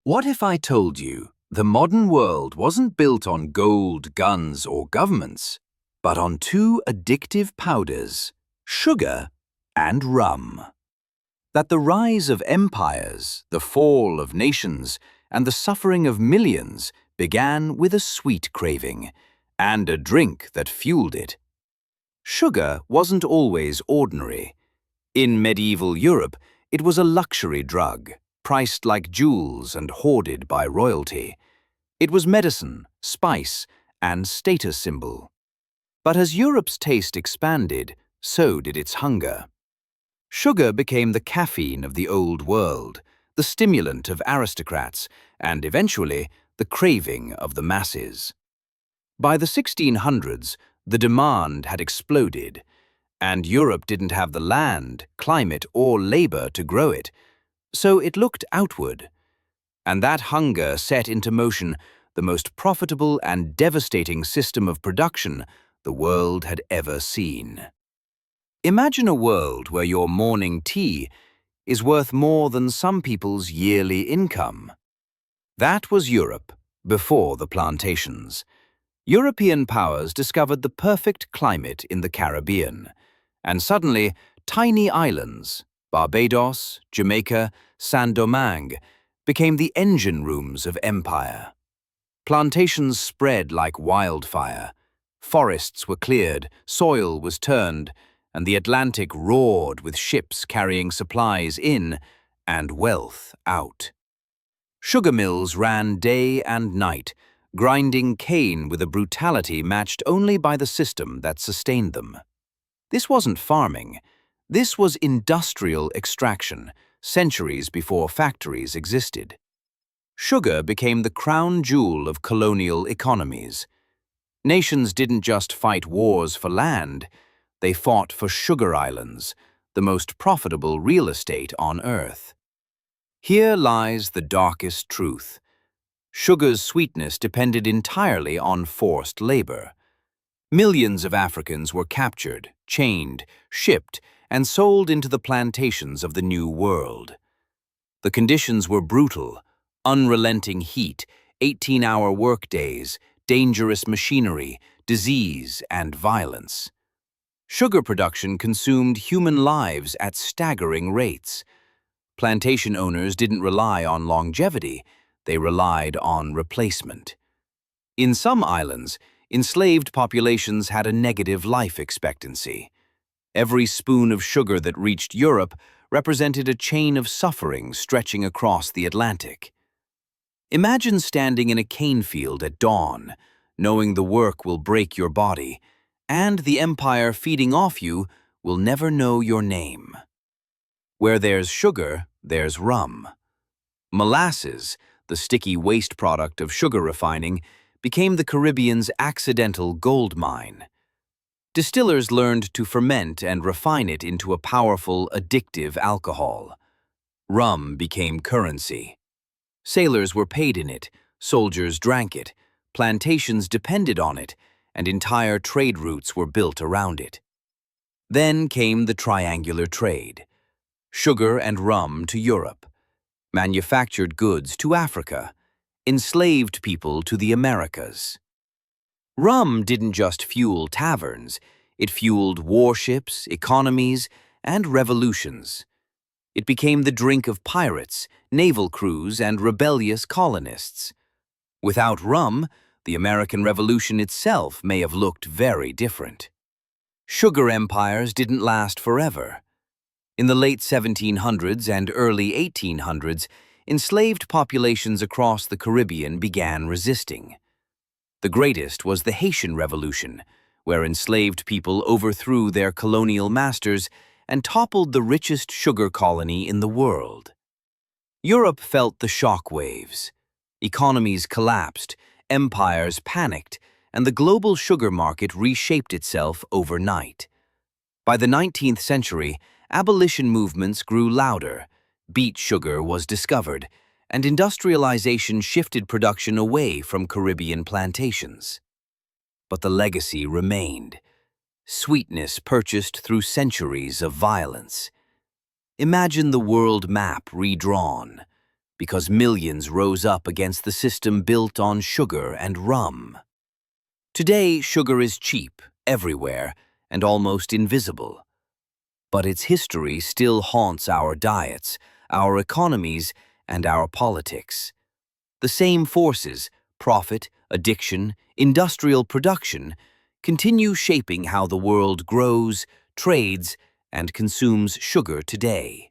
What if I told you the modern world wasn't built on gold, guns, or governments, but on two addictive powders, sugar and rum? That the rise of empires, the fall of nations, and the suffering of millions began with a sweet craving, and a drink that fueled it. Sugar wasn't always ordinary. In medieval Europe, it was a luxury drug, priced like jewels and hoarded by royalty. It was medicine, spice, and status symbol. But as Europe's taste expanded, so did its hunger. Sugar became the caffeine of the old world, the stimulant of aristocrats, and eventually the craving of the masses. By the 1600s, the demand had exploded, and Europe didn't have the land, climate, or labor to grow it, so it looked outward. And that hunger set into motion the most profitable and devastating system of production the world had ever seen. Imagine a world where your morning tea is worth more than some people's yearly income. That was Europe before the plantations. European powers discovered the perfect climate in the Caribbean, and suddenly tiny islands, Barbados, Jamaica, Saint-Domingue, became the engine rooms of empire. Plantations spread like wildfire. Forests were cleared, soil was turned, and the Atlantic roared with ships carrying supplies in and wealth out. Sugar mills ran day and night, grinding cane with a brutality matched only by the system that sustained them. This wasn't farming. This was industrial extraction, centuries before factories existed. Sugar became the crown jewel of colonial economies. Nations didn't just fight wars for land, they fought for sugar islands, the most profitable real estate on Earth. Here lies the darkest truth. Sugar's sweetness depended entirely on forced labor. Millions of Africans were captured, chained, shipped, and sold into the plantations of the New World. The conditions were brutal: unrelenting heat, 18-hour workdays, dangerous machinery, disease, and violence. Sugar production consumed human lives at staggering rates. Plantation owners didn't rely on longevity, they relied on replacement. In some islands, enslaved populations had a negative life expectancy. Every spoon of sugar that reached Europe represented a chain of suffering stretching across the Atlantic. Imagine standing in a cane field at dawn, knowing the work will break your body, and the empire feeding off you will never know your name. Where there's sugar, there's rum. Molasses, the sticky waste product of sugar refining, became the Caribbean's accidental gold mine. Distillers learned to ferment and refine it into a powerful, addictive alcohol. Rum became currency. Sailors were paid in it, soldiers drank it, plantations depended on it, and entire trade routes were built around it. Then came the triangular trade: sugar and rum to Europe, manufactured goods to Africa, enslaved people to the Americas. Rum didn't just fuel taverns, it fueled warships, economies, and revolutions. It became the drink of pirates, naval crews, and rebellious colonists. Without rum, the American Revolution itself may have looked very different. Sugar empires didn't last forever. In the late 1700s and early 1800s, enslaved populations across the Caribbean began resisting. The greatest was the Haitian Revolution, where enslaved people overthrew their colonial masters and toppled the richest sugar colony in the world. Europe felt the shock waves. Economies collapsed, empires panicked, and the global sugar market reshaped itself overnight. By the 19th century, abolition movements grew louder, beet sugar was discovered, and industrialization shifted production away from Caribbean plantations. But the legacy remained: sweetness purchased through centuries of violence. Imagine the world map redrawn. because millions rose up against the system built on sugar and rum. Today, sugar is cheap, everywhere, and almost invisible. But its history still haunts our diets, our economies, and our politics. The same forces, profit, addiction, industrial production, continue shaping how the world grows, trades, and consumes sugar today.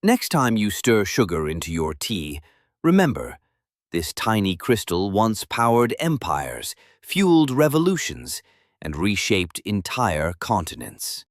Next time you stir sugar into your tea, remember, this tiny crystal once powered empires, fueled revolutions, and reshaped entire continents.